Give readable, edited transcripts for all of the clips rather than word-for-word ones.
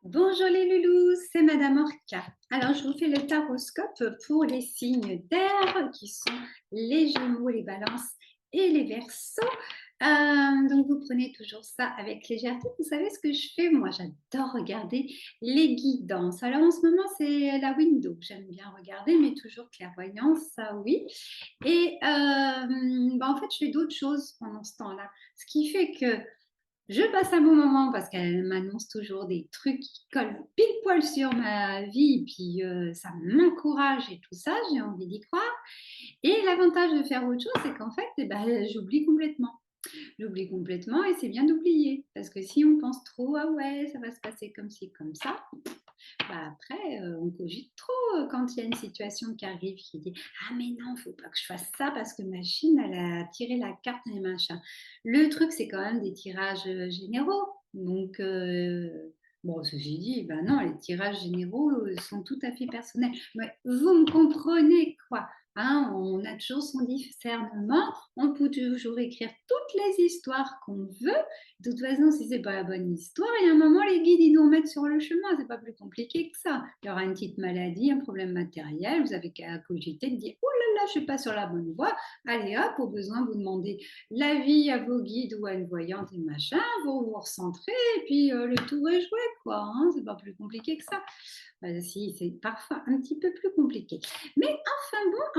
Bonjour les loulous, c'est Madame Orca. Alors, je vous fais le taroscope pour les signes d'air qui sont les Gémeaux, les Balances et les Verseaux. Donc, vous prenez toujours ça avec légèreté. Vous savez ce que je fais? Moi, j'adore regarder les guidances. Alors, en ce moment, c'est la window que j'aime bien regarder, mais toujours clairvoyance, ça oui. Et en fait, je fais d'autres choses pendant ce temps-là. Ce qui fait que je passe un bon moment parce qu'elle m'annonce toujours des trucs qui collent pile poil sur ma vie, et puis ça m'encourage et tout ça, j'ai envie d'y croire. Et l'avantage de faire autre chose, c'est qu'en fait, j'oublie complètement. J'oublie complètement et c'est bien d'oublier. Parce que si on pense trop, ah ouais, ça va se passer comme ci, comme ça, bah après, on cogite trop quand il y a une situation qui arrive qui dit: «Ah mais non, faut pas que je fasse ça parce que machine, elle a tiré la carte et machin». Le truc, c'est quand même des tirages, généraux. Donc bon, ceci dit, ben non, les tirages généraux, sont tout à fait personnels. Mais vous me comprenez quoi, hein? On a toujours son discernement, on peut toujours écrire toutes les histoires qu'on veut. De toute façon, si c'est pas la bonne histoire, il y a un moment, les guides, ils nous remettent sur le chemin. C'est pas plus compliqué que ça. Il y aura une petite maladie, un problème matériel. Vous avez qu'à cogiter, de dire, oh là là, je suis pas sur la bonne voie. Allez hop, au besoin, vous demandez l'avis à vos guides ou à une voyante et machin. Vous vous recentrez et puis le tour est joué, quoi. Hein, c'est pas plus compliqué que ça. Si, c'est parfois un petit peu plus compliqué. Mais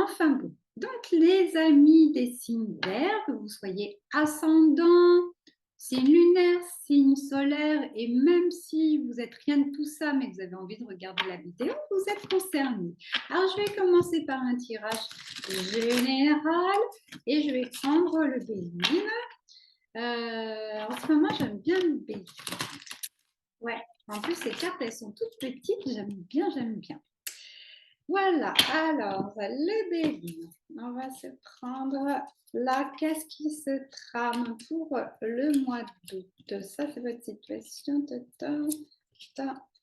enfin bon. Donc, les amis des signes d'air, que vous soyez ascendant, signe lunaire, signe solaire, et même si vous n'êtes rien de tout ça, mais que vous avez envie de regarder la vidéo, vous êtes concernés. Alors, je vais commencer par un tirage général et je vais prendre le béline. En ce moment, j'aime bien le béline. Ouais, en plus, ces cartes, elles sont toutes petites, j'aime bien, j'aime bien. Voilà, alors, le béline. On va se prendre là, qu'est-ce qui se trame pour le mois d'août? Ça, c'est votre situation de temps,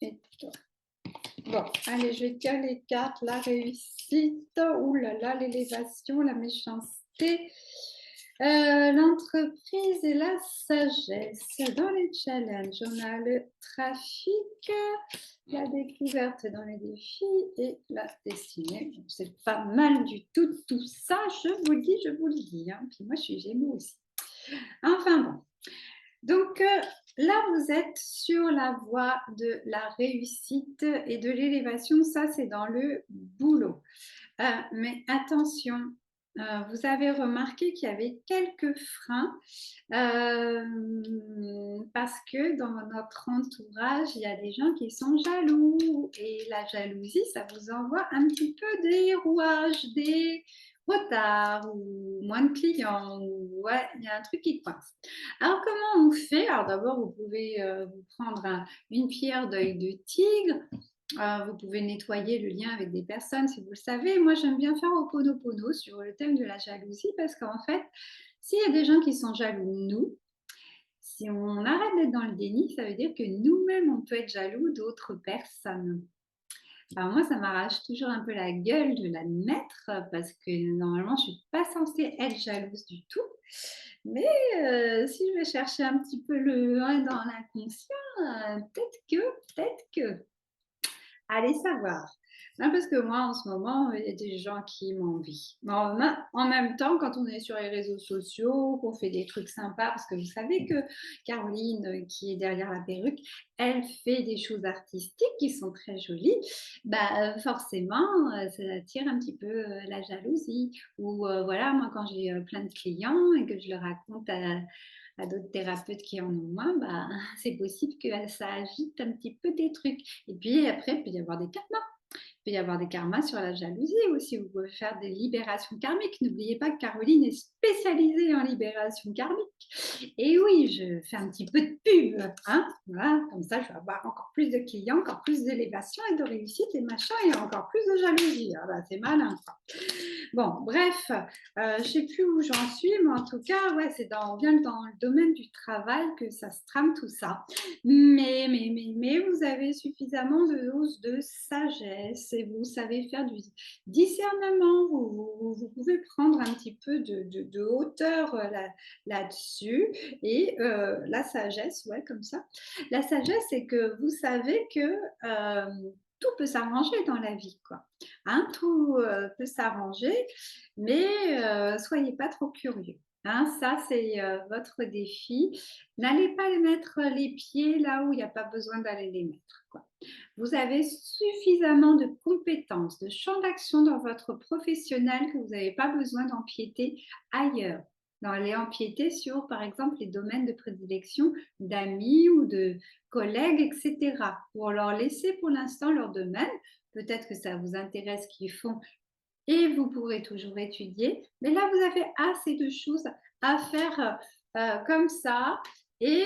et toi. Bon, allez, je vais tirer les cartes. La réussite, ouh là là, l'élévation, la méchanceté, l'entreprise et la sagesse. Dans les challenges, on a le trafic, la découverte dans les défis et la destinée. Bon, c'est pas mal du tout ça, je vous le dis. Hein. Puis moi, je suis Gémeaux aussi. Enfin bon. Donc là, vous êtes sur la voie de la réussite et de l'élévation. Ça, c'est dans le boulot. Mais attention, vous avez remarqué qu'il y avait quelques freins parce que dans notre entourage, il y a des gens qui sont jaloux et la jalousie, ça vous envoie un petit peu des rouages, des retards ou moins de clients. Ou, ouais, il y a un truc qui coince. Alors, comment on fait? Alors, d'abord, vous pouvez vous prendre une pierre d'œil de tigre. Vous pouvez nettoyer le lien avec des personnes si vous le savez. Moi, j'aime bien faire Ho'oponopono sur le thème de la jalousie parce qu'en fait, s'il y a des gens qui sont jaloux de nous, si on arrête d'être dans le déni, ça veut dire que nous-mêmes, on peut être jaloux d'autres personnes. Alors moi, ça m'arrache toujours un peu la gueule de l'admettre parce que normalement, je ne suis pas censée être jalouse du tout. Mais si je vais chercher un petit peu le 1 dans l'inconscient, peut-être que. Allez savoir. Non, parce que moi, en ce moment, il y a des gens qui m'envient. Mais en même temps, quand on est sur les réseaux sociaux, qu'on fait des trucs sympas, parce que vous savez que Caroline, qui est derrière la perruque, elle fait des choses artistiques qui sont très jolies, bah, forcément, ça attire un petit peu la jalousie. Ou voilà, moi, quand j'ai plein de clients et que je le raconte à d'autres thérapeutes qui en ont moins, bah, c'est possible que ça agite un petit peu des trucs. Et puis après, il peut y avoir des karmas. Il peut y avoir des karmas sur la jalousie aussi. Vous pouvez faire des libérations karmiques. N'oubliez pas que Caroline est spécialisée en libération karmique. Et oui, je fais un petit peu de pub. Hein, voilà, comme ça, je vais avoir encore plus de clients, encore plus d'élévation et de réussite et machin, et encore plus de jalousie. Ah bah, c'est malin. Quoi. Bon, bref, je ne sais plus où j'en suis, mais en tout cas, ouais, c'est bien dans le domaine du travail que ça se trame tout ça. Mais vous avez suffisamment de doses de sagesse et vous savez faire du discernement. Vous pouvez prendre un petit peu de hauteur là-dessus. Et la sagesse, ouais, comme ça. La sagesse, c'est que vous savez que tout peut s'arranger dans la vie, quoi. Hein, tout peut s'arranger, mais soyez pas trop curieux. Hein, ça, c'est votre défi. N'allez pas mettre les pieds là où il n'y a pas besoin d'aller les mettre, quoi. Vous avez suffisamment de compétences, de champ d'action dans votre professionnel que vous n'avez pas besoin d'empiéter ailleurs. D'aller empiéter sur, par exemple, les domaines de prédilection d'amis ou de collègues, etc. Pour leur laisser pour l'instant leur domaine. Peut-être que ça vous intéresse ce qu'ils font et vous pourrez toujours étudier. Mais là, vous avez assez de choses à faire comme ça. Et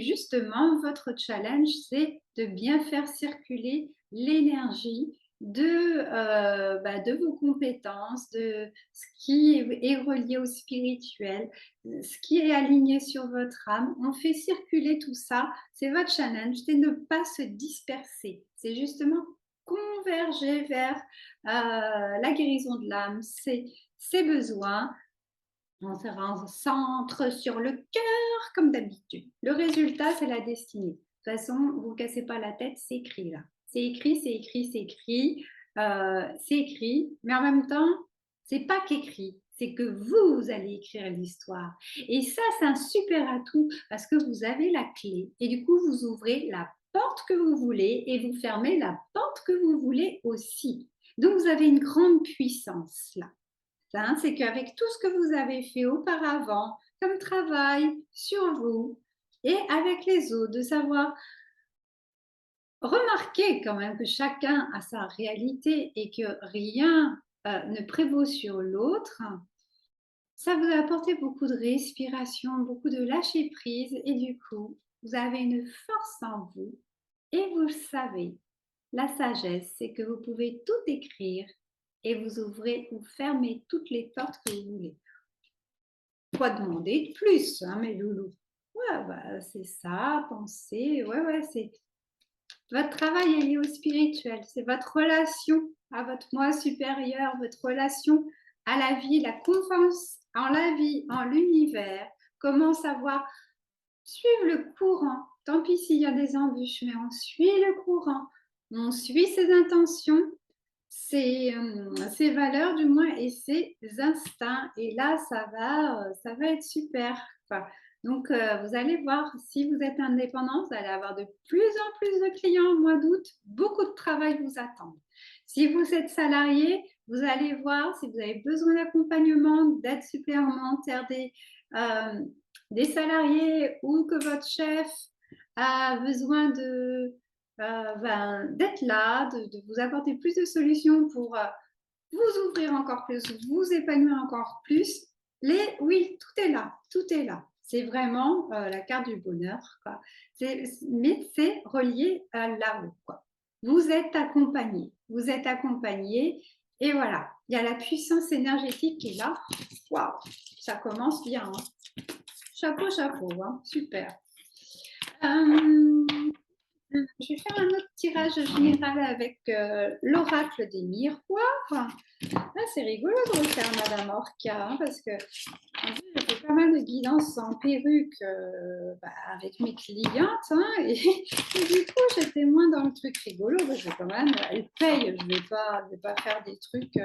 justement, votre challenge, c'est de bien faire circuler l'énergie de vos compétences, de ce qui est relié au spirituel, ce qui est aligné sur votre âme. On fait circuler tout ça. C'est votre challenge, c'est ne pas se disperser. C'est justement converger vers la guérison de l'âme, ses besoins. On se centre sur le cœur comme d'habitude. Le résultat, c'est la destinée. De toute façon, vous ne vous cassez pas la tête, c'est écrit là. C'est écrit, c'est écrit, c'est écrit. C'est écrit, mais en même temps, c'est pas qu'écrit, c'est que vous allez écrire l'histoire. Et ça, c'est un super atout parce que vous avez la clé. Et du coup, vous ouvrez la porte que vous voulez et vous fermez la porte que vous voulez aussi. Donc, vous avez une grande puissance là. Hein, c'est qu'avec tout ce que vous avez fait auparavant, comme travail sur vous et avec les autres, de savoir remarquer quand même que chacun a sa réalité et que rien ne prévaut sur l'autre, ça vous a apporté beaucoup de respiration, beaucoup de lâcher prise et du coup, vous avez une force en vous et vous le savez. La sagesse, c'est que vous pouvez tout écrire et vous ouvrez ou fermez toutes les portes que vous voulez. Quoi demander de plus, hein, mes loulous? Ouais, bah, c'est ça, penser, ouais, c'est votre travail est lié au spirituel, c'est votre relation à votre moi supérieur, votre relation à la vie, la confiance en la vie, en l'univers, comment savoir suivre le courant. Tant pis s'il y a des embûches, mais on suit le courant, on suit ses intentions, ses valeurs du moins et ses instincts. Et là, ça va être super. Enfin, donc, vous allez voir, si vous êtes indépendant, vous allez avoir de plus en plus de clients au mois d'août. Beaucoup de travail vous attend. Si vous êtes salarié, vous allez voir si vous avez besoin d'accompagnement, d'aide supplémentaire des salariés ou que votre chef a besoin d'être là, de vous apporter plus de solutions pour vous ouvrir encore plus, vous épanouir encore plus. Oui, tout est là, tout est là. C'est vraiment la carte du bonheur, quoi. Mais c'est relié à là-haut, quoi. Vous êtes accompagné, et voilà, il y a la puissance énergétique qui est là. Waouh, ça commence bien. Hein. Chapeau, chapeau, hein. Super. Je vais faire un autre tirage général avec l'oracle des miroirs. Ah, c'est rigolo de refaire Madame Orca, hein, parce que j'ai fait pas mal de guidance en perruque avec mes clientes. Hein, et du coup, j'étais moins dans le truc rigolo. Parce que quand même, elles payent. Je vais pas faire des trucs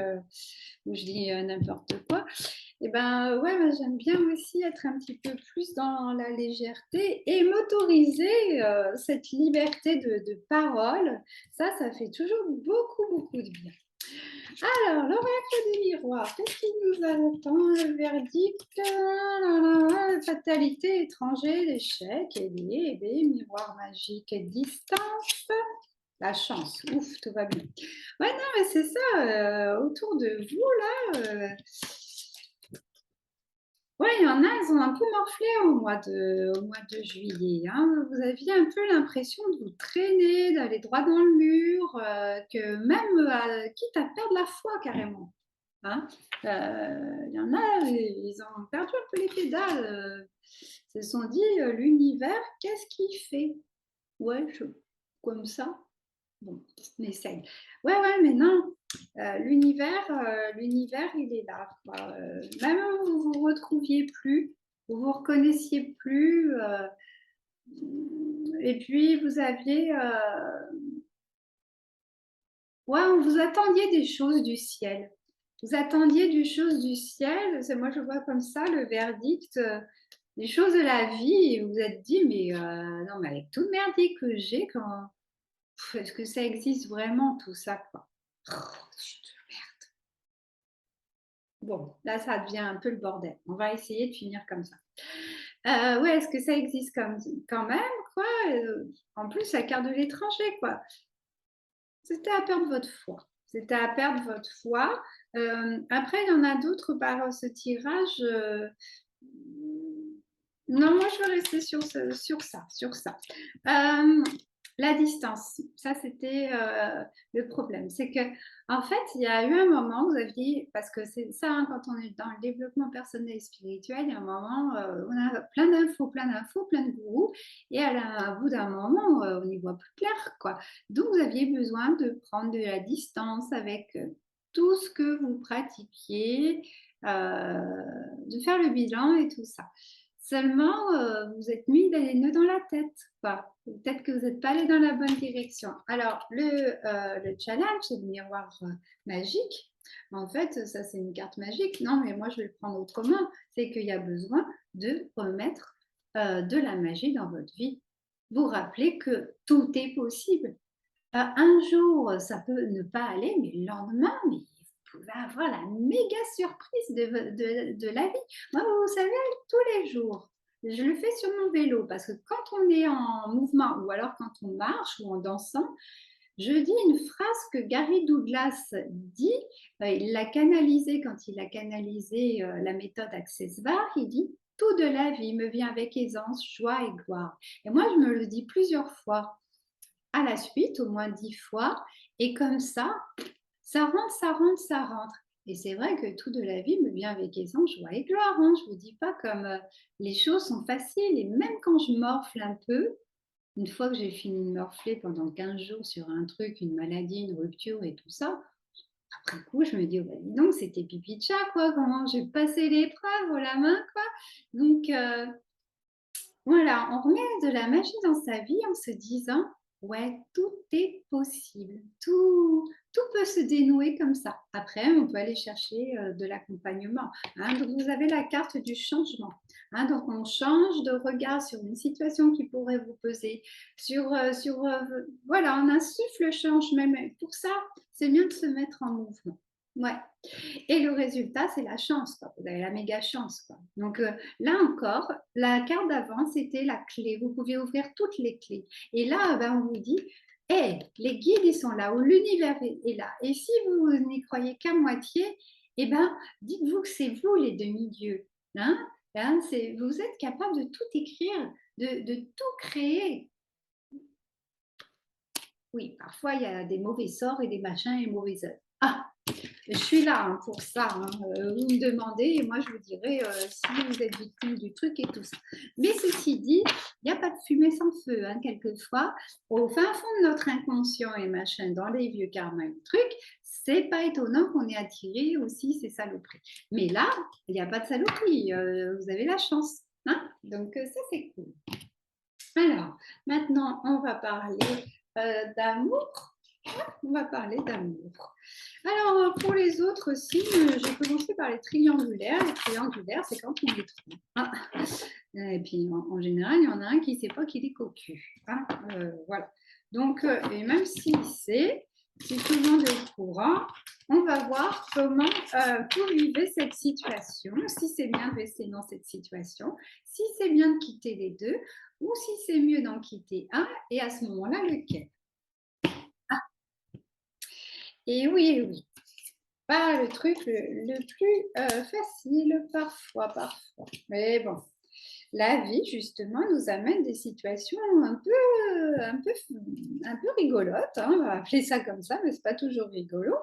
où je dis n'importe quoi. Et ouais, j'aime bien aussi être un petit peu plus dans la légèreté et m'autoriser cette liberté de parole. Ça fait toujours beaucoup de bien. Alors, l'oracle des miroirs, qu'est-ce qui nous attend? Le verdict, fatalité, étranger, l'échec, ailier, bébé, miroir magique, distance, la chance. Ouf, tout va bien. Ouais, non, mais c'est ça, autour de vous, là, ouais, il y en a, ils ont un peu morflé au mois de juillet. Hein. Vous aviez un peu l'impression de vous traîner, d'aller droit dans le mur, que même quitte à perdre la foi carrément. Hein. Il y en a, ils ont perdu un peu les pédales. Ils se sont dit, l'univers, qu'est-ce qu'il fait? Ouais, comme ça. Bon, on essaye. Ouais, mais non. L'univers, il est là. Même vous vous retrouviez plus, vous vous reconnaissiez plus. Et puis vous aviez, vous attendiez des choses du ciel. Vous attendiez des choses du ciel. C'est moi je vois comme ça le verdict des choses de la vie. Et vous vous êtes dit mais non mais avec tout le merdier que j'ai, comment est-ce que ça existe vraiment tout ça quoi? Bon, là, ça devient un peu le bordel. On va essayer de finir comme ça. Ouais, est-ce que ça existe quand même, quoi? En plus, la carte de l'étranger, quoi. C'était à perdre votre foi. C'était à perdre votre foi. Après, il y en a d'autres par ce tirage. Non, moi, je vais rester sur ça. La distance, ça c'était le problème. C'est que, en fait, il y a eu un moment où vous aviez, parce que c'est ça, hein, quand on est dans le développement personnel et spirituel, il y a un moment où on a plein d'infos, plein de gourous, et à bout d'un moment, on n'y voit plus clair, quoi. Donc, vous aviez besoin de prendre de la distance avec tout ce que vous pratiquiez, de faire le bilan et tout ça. Seulement, vous êtes mis des nœuds dans la tête, quoi. Peut-être que vous n'êtes pas allé dans la bonne direction. Alors, le challenge, c'est le miroir magique. En fait, ça, c'est une carte magique. Non, mais moi, je vais le prendre autrement. C'est qu'il y a besoin de remettre de la magie dans votre vie. Vous rappelez que tout est possible. Un jour, ça peut ne pas aller, mais le lendemain, mais vous pouvez avoir la méga surprise de la vie. Moi, vous savez, tous les jours, je le fais sur mon vélo parce que quand on est en mouvement ou alors quand on marche ou en dansant, je dis une phrase que Gary Douglas dit, il l'a canalisé quand il a canalisé la méthode Access Bar, il dit tout de la vie me vient avec aisance, joie et gloire. Et moi, je me le dis plusieurs fois à la suite, au moins 10 fois. Et comme ça rentre. Et c'est vrai que tout de la vie me vient avec aisance, joie et gloire. Hein. Je ne vous dis pas comme les choses sont faciles. Et même quand je morfle un peu, une fois que j'ai fini de morfler pendant 15 jours sur un truc, une maladie, une rupture et tout ça, après coup, je me dis, oh, bah, dis donc, c'était pipi de chat, quoi. Comment j'ai passé l'épreuve, la main, quoi. Donc, voilà, on remet de la magie dans sa vie en se disant, ouais, tout est possible, tout peut se dénouer comme ça. Après, on peut aller chercher de l'accompagnement. Hein. Donc, vous avez la carte du changement. Hein. Donc, on change de regard sur une situation qui pourrait vous peser, voilà, on insuffle le changement. Même pour ça, c'est bien de se mettre en mouvement. Ouais. Et le résultat, c'est la chance. Quoi. Vous avez la méga chance. Quoi. Donc là encore, la carte d'avant, c'était la clé. Vous pouvez ouvrir toutes les clés. Et là, on vous dit, hey, les guides, ils sont là, ou l'univers est là. Et si vous n'y croyez qu'à moitié, dites-vous que c'est vous les demi-dieux. Hein. Vous êtes capable de tout écrire, de tout créer. Oui, parfois, il y a des mauvais sorts et des machins et mauvais œuvres. Ah, je suis là hein, pour ça. Hein. Vous me demandez et moi je vous dirai si vous êtes victime du truc et tout ça. Mais ceci dit, il n'y a pas de fumée sans feu. Hein, quelquefois, au fin fond de notre inconscient et machin, dans les vieux karmas et trucs, c'est pas étonnant qu'on ait attiré aussi ces saloperies. Mais là, il n'y a pas de saloperie. Vous avez la chance. Hein. Donc ça, c'est cool. Alors, maintenant, on va parler d'amour. On va parler d'amour. Alors, pour les autres signes, j'ai commencé par les triangulaires. Les triangulaires, c'est quand on est trop. Ah. Et puis, en général, il y en a un qui ne sait pas qu'il est cocu. Hein. Voilà. Donc, et même s'il sait, si tout le monde est au courant, on va voir comment vous vivez cette situation, si c'est bien de rester dans cette situation, si c'est bien de quitter les deux, ou si c'est mieux d'en quitter un, et à ce moment-là, lequel. Et oui, pas le truc le plus facile parfois. Mais bon, la vie, justement, nous amène des situations un peu rigolotes, hein, on va appeler ça comme ça, mais c'est pas toujours rigolo.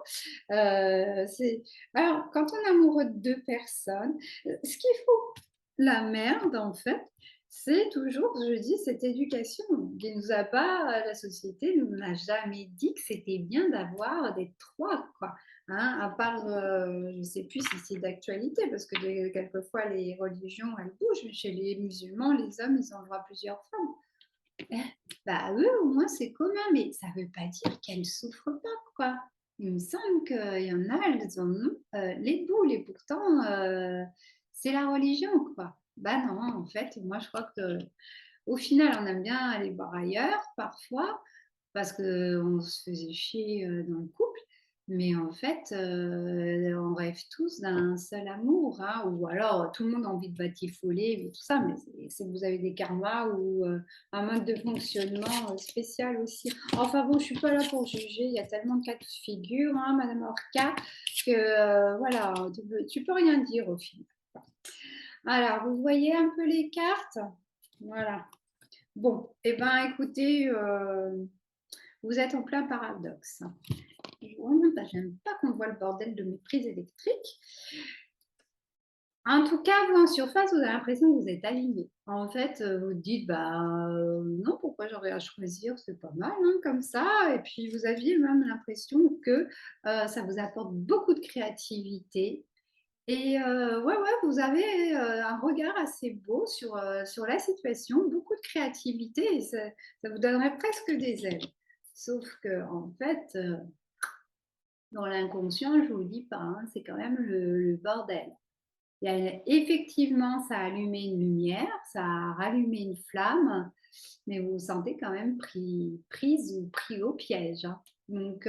Alors, quand on est amoureux de deux personnes, ce qu'il faut, la merde, en fait, c'est toujours, je dis, cette éducation qui nous a pas, la société ne nous a jamais dit que c'était bien d'avoir des trois, quoi. Hein, à part, je ne sais plus si c'est d'actualité, parce que quelquefois les religions, elles bougent. Chez les musulmans, les hommes, ils ont le droit à plusieurs femmes. Bah, eux, au moins, c'est commun, mais ça ne veut pas dire qu'elles ne souffrent pas, quoi. Il me semble qu'il y en a, elles en ont les boules, et pourtant, c'est la religion, quoi. Bah non, en fait, moi, je crois que au final, on aime bien aller voir ailleurs, parfois, parce qu'on se faisait chier dans le couple. Mais en fait, on rêve tous d'un seul amour, hein, ou alors tout le monde a envie de batifoler et tout ça, mais c'est que vous avez des karmas ou un mode de fonctionnement spécial aussi. Enfin bon, je suis pas là pour juger, il y a tellement de cas de figure, hein, Madame Orca, que voilà, tu peux rien dire au final. Alors, vous voyez un peu les cartes? Voilà. Bon, eh bien, écoutez, vous êtes en plein paradoxe. J'aime pas qu'on voit le bordel de mes prises électriques. En tout cas, vous en surface, vous avez l'impression que vous êtes aligné. En fait, vous dites, bah non, pourquoi j'aurais à choisir, c'est pas mal hein, comme ça. Et puis, vous aviez même l'impression que ça vous apporte beaucoup de créativité. Et ouais, vous avez un regard assez beau sur la situation, beaucoup de créativité et ça vous donnerait presque des ailes. Sauf que, en fait, dans l'inconscient, je vous le dis pas, hein, c'est quand même le bordel. Il y a, effectivement, ça a allumé une lumière, ça a rallumé une flamme, mais vous vous sentez quand même prise ou pris au piège. Hein. Donc,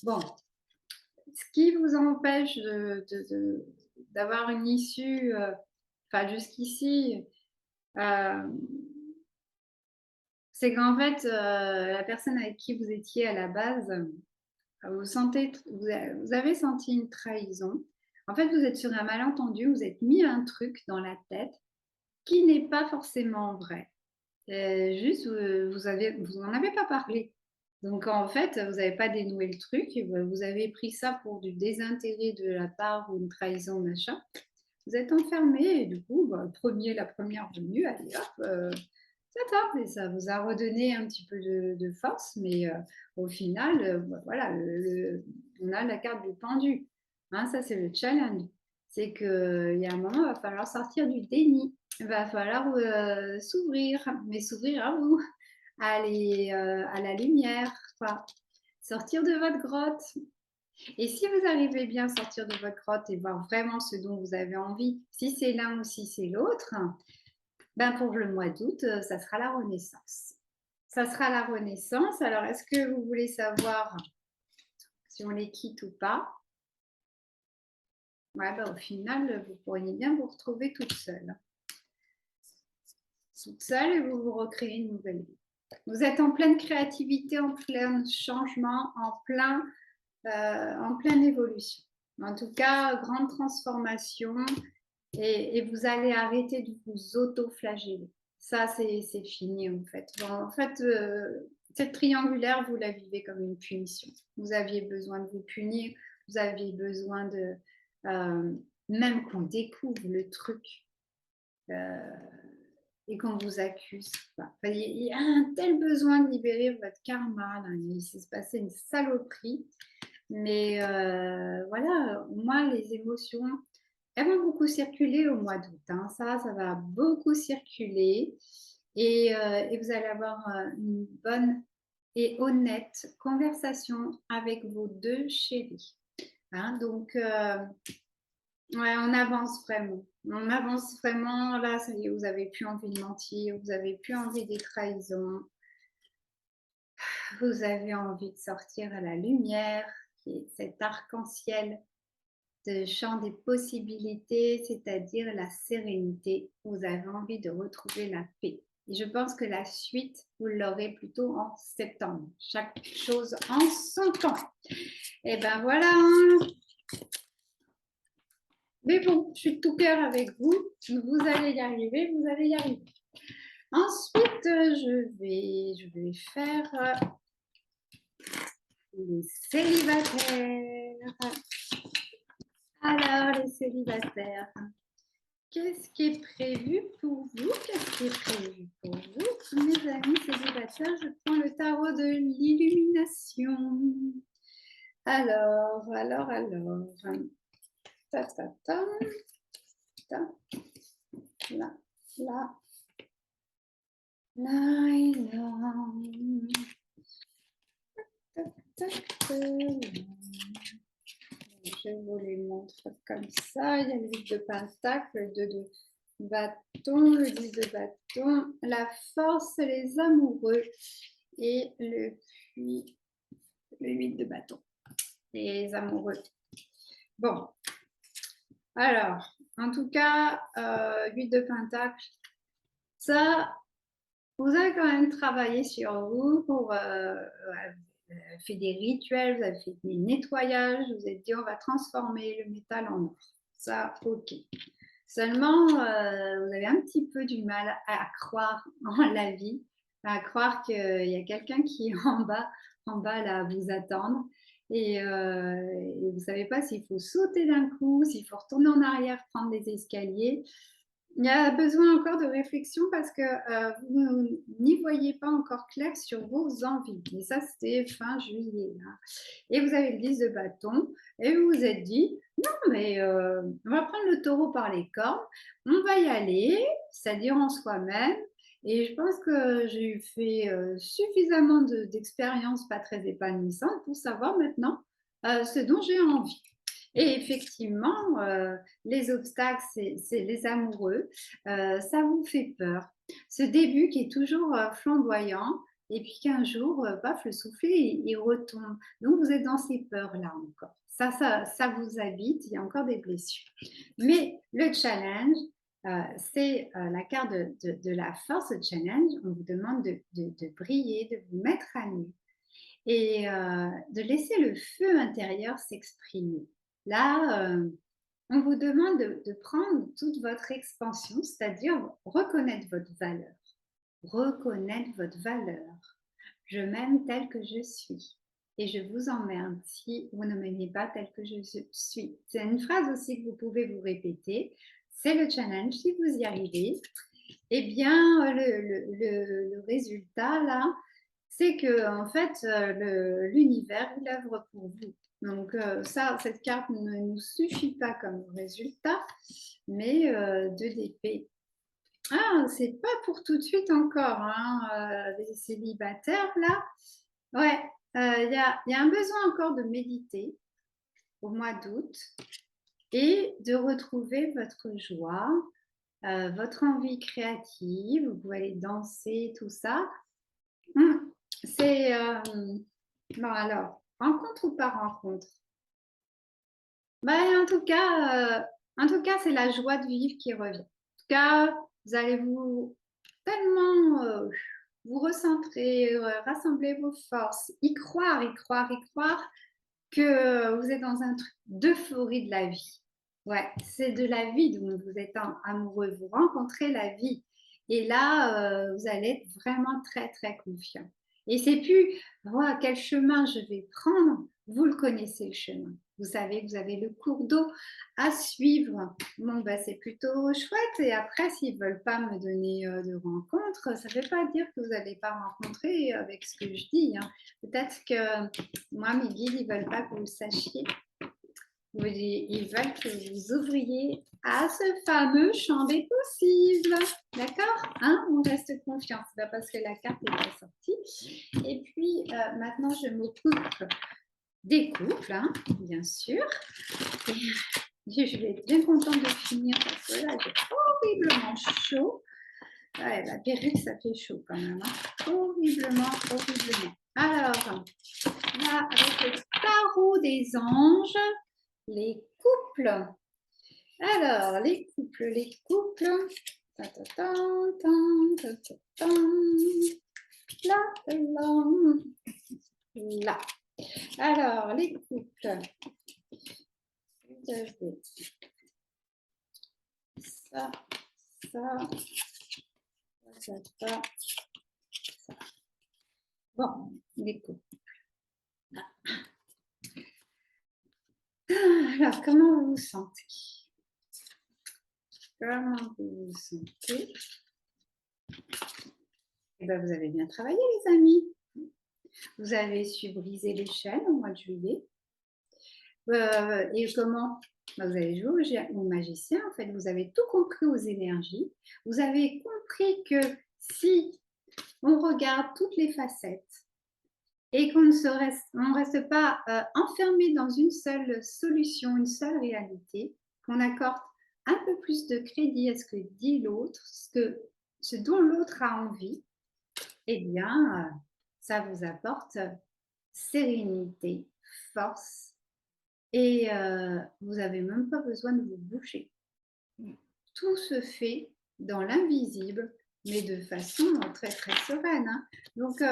bon, ce qui vous empêche d'avoir une issue, enfin jusqu'ici, c'est qu'en fait, la personne avec qui vous étiez à la base, vous avez senti une trahison. En fait, vous êtes sur un malentendu, vous êtes mis un truc dans la tête qui n'est pas forcément vrai. Juste, vous n'en avez pas parlé. Donc, en fait, vous n'avez pas dénoué le truc. Vous avez pris ça pour du désintérêt de la part ou une trahison, machin. Vous êtes enfermé et du coup, bah, la première venue, allez hop, ça tape et ça vous a redonné un petit peu de force. Mais au final, bah, voilà, on a la carte du pendu. Hein, ça, c'est le challenge. C'est qu'il y a un moment, il va falloir sortir du déni. Il va falloir s'ouvrir, mais s'ouvrir à vous, à la lumière, quoi. Sortir de votre grotte. Et si vous arrivez bien à sortir de votre grotte et voir vraiment ce dont vous avez envie, si c'est l'un ou si c'est l'autre, ben pour le mois d'août, ça sera la renaissance. Ça sera la renaissance. Alors, est-ce que vous voulez savoir si on les quitte ou pas? Ouais, ben, au final, vous pourriez bien vous retrouver toute seule. Toute seule et vous vous recréez une nouvelle vie. Vous êtes en pleine créativité, en plein changement, en pleine évolution. En tout cas, grande transformation et vous allez arrêter de vous auto-flageller. Ça, c'est fini en fait. Bon, en fait, cette triangulaire, vous la vivez comme une punition. Vous aviez besoin de vous punir, vous aviez besoin de... même qu'on découvre le truc et qu'on vous accuse. Enfin, il y a un tel besoin de libérer votre karma. Là. Il s'est passé une saloperie. Mais voilà, moi, les émotions, elles vont beaucoup circuler au mois d'août. Hein. Ça va beaucoup circuler. Et vous allez avoir une bonne et honnête conversation avec vos deux chéris. Hein. Donc, ouais, on avance vraiment. On avance vraiment. Là, ça y est, vous n'avez plus envie de mentir, vous n'avez plus envie des trahisons. Vous avez envie de sortir à la lumière, qui est cet arc-en-ciel de champ des possibilités, c'est-à-dire la sérénité. Vous avez envie de retrouver la paix. Et je pense que la suite, vous l'aurez plutôt en septembre. Chaque chose en son temps. Et ben voilà. Mais bon, je suis de tout cœur avec vous. Vous allez y arriver, vous allez y arriver. Ensuite, je vais faire les célibataires. Alors, les célibataires, qu'est-ce qui est prévu pour vous? Qu'est-ce qui est prévu pour vous? Mes amis célibataires, je prends le tarot de l'illumination. Alors. Ta, ta, ta, ta. Là, là. Là et là. Tac, tac, tac. Je vous les montre comme ça. Il y a le 8 de pentacle, le 2 de bâton, le 10 de bâton, la force, les amoureux et le 8 de bâton, les amoureux. Bon, alors, en tout cas, 8 de pentacle, ça, vous avez quand même travaillé sur vous pour fait des rituels, vous avez fait des nettoyages, vous avez dit on va transformer le métal en or. Ça, ok. Seulement, vous avez un petit peu du mal à croire en la vie, à croire qu'il y a quelqu'un qui est en bas là, à vous attendre. Et vous ne savez pas s'il faut sauter d'un coup, s'il faut retourner en arrière, prendre des escaliers. Il y a besoin encore de réflexion parce que vous n'y voyez pas encore clair sur vos envies. Et ça, c'était fin juillet. Là. Et vous avez le 10 de bâton et vous vous êtes dit, non, mais on va prendre le taureau par les cornes, on va y aller, c'est-à-dire en soi-même. Et je pense que j'ai fait suffisamment d'expériences pas très épanouissantes pour savoir maintenant ce dont j'ai envie. Et effectivement, les obstacles, c'est les amoureux. Ça vous fait peur. Ce début qui est toujours flamboyant, et puis qu'un jour, paf, le soufflet, il retombe. Donc, vous êtes dans ces peurs-là encore. Ça vous habite, il y a encore des blessures. Mais le challenge, c'est la carte de la force challenge. On vous demande de briller, de vous mettre à nu et de laisser le feu intérieur s'exprimer. Là, on vous demande de prendre toute votre expansion, c'est-à-dire reconnaître votre valeur. Reconnaître votre valeur. Je m'aime tel que je suis. Et je vous emmerde si vous ne m'aimez pas tel que je suis. C'est une phrase aussi que vous pouvez vous répéter. C'est le challenge. Si vous y arrivez, eh bien, le résultat, là, c'est que en fait, l'univers, il œuvre pour vous. Donc cette carte ne nous suffit pas comme résultat, mais 2 d'épée. Ah, c'est pas pour tout de suite encore, hein, les célibataires, là. Ouais, y a un besoin encore de méditer au mois d'août et de retrouver votre joie, votre envie créative. Vous pouvez aller danser, tout ça. C'est bon alors, rencontre ou pas rencontre? En tout cas, c'est la joie de vivre qui revient. En tout cas, vous allez vous tellement vous recentrer, rassembler vos forces, y croire, que vous êtes dans un truc d'euphorie de la vie. Ouais, c'est de la vie dont vous êtes amoureux, vous rencontrez la vie. Et là, vous allez être vraiment très, très confiant. Et c'est plus, voilà, quel chemin je vais prendre. Vous le connaissez, le chemin. Vous savez que vous avez le cours d'eau à suivre. Bon, c'est plutôt chouette. Et après, s'ils ne veulent pas me donner de rencontre, ça ne veut pas dire que vous n'allez pas rencontrer avec ce que je dis. Hein. Peut-être que moi, mes guides, ils ne veulent pas que vous le sachiez. Ils veulent que vous ouvriez à ce fameux champ des possibles. D'accord, hein? On reste confiant. C'est pas parce que la carte n'est pas sortie. Et puis, maintenant, je m'occupe des couples, hein, bien sûr. Et je vais être bien contente de finir parce que là, j'ai horriblement chaud. Ouais, la perruque, ça fait chaud quand même. Hein. Horriblement. Alors, là, avec le tarot des anges, les couples. Alors, les couples. Là. Alors, les couples. ça, ça, ça. Bon, les coups. Alors, comment vous vous sentez? Comment vous vous sentez? Eh ben, vous avez bien travaillé, les amis. Vous avez su briser les chaînes au mois de juillet. Et comment? Vous avez joué au magicien, en fait. Vous avez tout compris aux énergies. Vous avez compris que si on regarde toutes les facettes et qu'on ne reste pas enfermé dans une seule solution, une seule réalité, qu'on accorde un peu plus de crédit à ce que dit l'autre, ce dont l'autre a envie, eh bien, ça vous apporte sérénité, force, et vous n'avez même pas besoin de vous bouger. Tout se fait dans l'invisible, mais de façon très très sereine. Hein. Donc,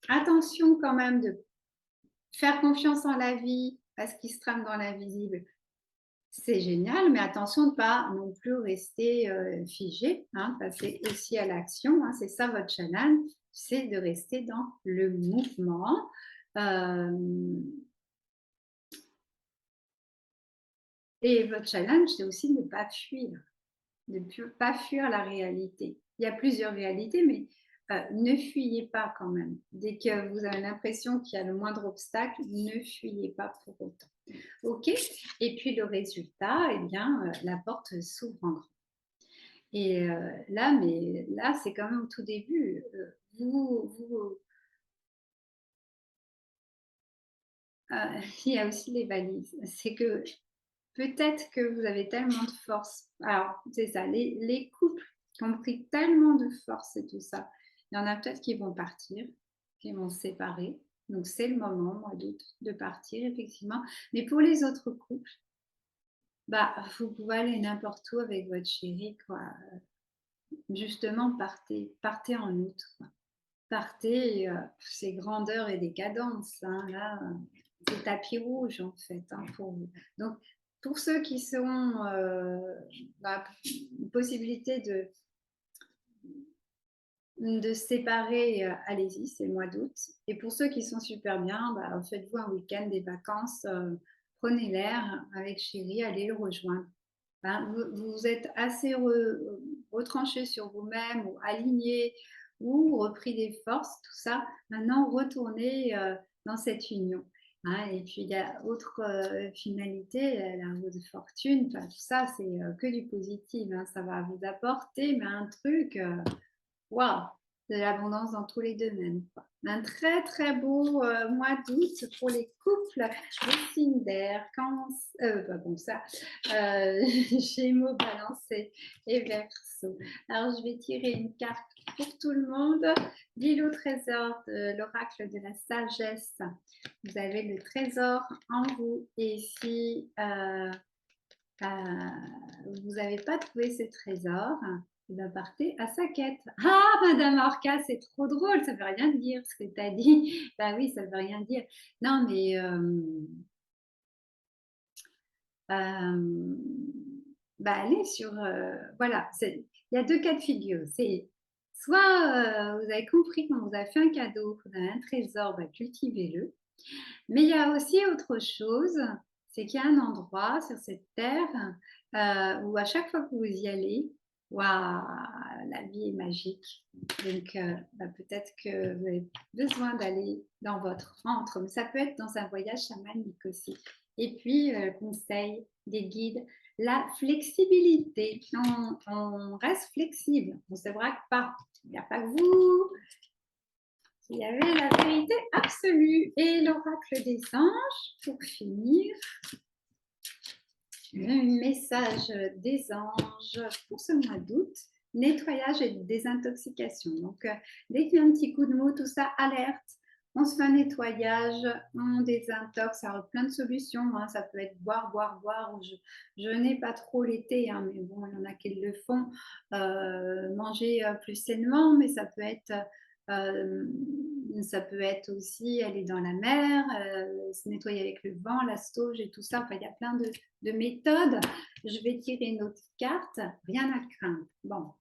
attention quand même de faire confiance en la vie, à ce qui se trame dans l'invisible. C'est génial, mais attention de ne pas non plus rester figé, hein, passer aussi à l'action. Hein, c'est ça votre challenge, c'est de rester dans le mouvement. Et votre challenge, c'est aussi de ne pas fuir, de ne pas fuir la réalité. Il y a plusieurs réalités, mais ne fuyez pas quand même. Dès que vous avez l'impression qu'il y a le moindre obstacle, ne fuyez pas pour autant. OK? Et puis le résultat, eh bien, la porte s'ouvre en grand. Et là, c'est quand même au tout début. Il y a aussi les valises. C'est que peut-être que vous avez tellement de force. Alors, c'est ça, les couples qui ont pris tellement de force et tout ça, il y en a peut-être qui vont partir, qui vont se séparer. Donc, c'est le moment, mois d'août, de partir, effectivement. Mais pour les autres couples, bah, vous pouvez aller n'importe où avec votre chéri, quoi. Justement, partez en août, quoi. Partez, c'est grandeur et décadence, hein, là, c'est tapis rouge, en fait, hein, pour vous. Donc, pour ceux qui sont possibilité de se séparer, allez-y, c'est le mois d'août. Et pour ceux qui sont super bien, bah, faites-vous un week-end, des vacances, prenez l'air avec chéri, allez le rejoindre. Hein, vous êtes assez retranché sur vous-même ou aligné ou repris des forces, tout ça. Maintenant, retournez dans cette union. Hein, et puis, il y a autre finalité, la roue de fortune. Enfin, tout ça, c'est que du positif. Hein, ça va vous apporter mais un truc, waouh, de l'abondance dans tous les domaines. Quoi. Un très très beau mois d'août pour les couples des signes d'air, pas comme ça, Gémeaux, Balance et Verseau. Alors je vais tirer une carte pour tout le monde. L'île au trésor de l'oracle de la sagesse. Vous avez le trésor en vous et si vous n'avez pas trouvé ce trésor, eh bien, partez à sa quête. Ah, Madame Orca, c'est trop drôle, ça ne veut rien dire ce que tu as dit. Bah oui, ça ne veut rien dire. Non, mais allez sur... voilà, il y a deux cas de figure. C'est soit vous avez compris qu'on vous a fait un cadeau, qu'on a un trésor, bah, cultivez-le. Mais il y a aussi autre chose, c'est qu'il y a un endroit sur cette terre où à chaque fois que vous y allez, waouh, la vie est magique. Donc peut-être que vous avez besoin d'aller dans votre rentre, mais ça peut être dans un voyage chamanique aussi. Et puis, conseil des guides, la flexibilité. On reste flexible, on ne se braque pas. Il n'y a pas que vous. Il y avait la vérité absolue et l'oracle des anges pour finir. Le message des anges pour ce mois d'août, nettoyage et désintoxication. Donc, dès qu'il y a un petit coup de mou, tout ça, alerte. On se fait un nettoyage, on désintoxe, ça a plein de solutions. Hein. Ça peut être boire, boire, boire. Je n'ai pas trop l'été, hein, mais bon, il y en a qui le font. Manger plus sainement, mais ça peut être aussi aller dans la mer, se nettoyer avec le vent, la sauge et tout ça. Enfin, il y a plein de méthodes. Je vais tirer une autre carte. Rien à craindre. Bon,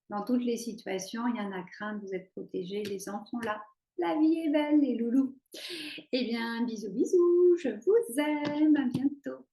dans toutes les situations, rien à craindre. Vous êtes protégés, les enfants là. La vie est belle, les loulous. Eh bien, bisous, bisous. Je vous aime. À bientôt.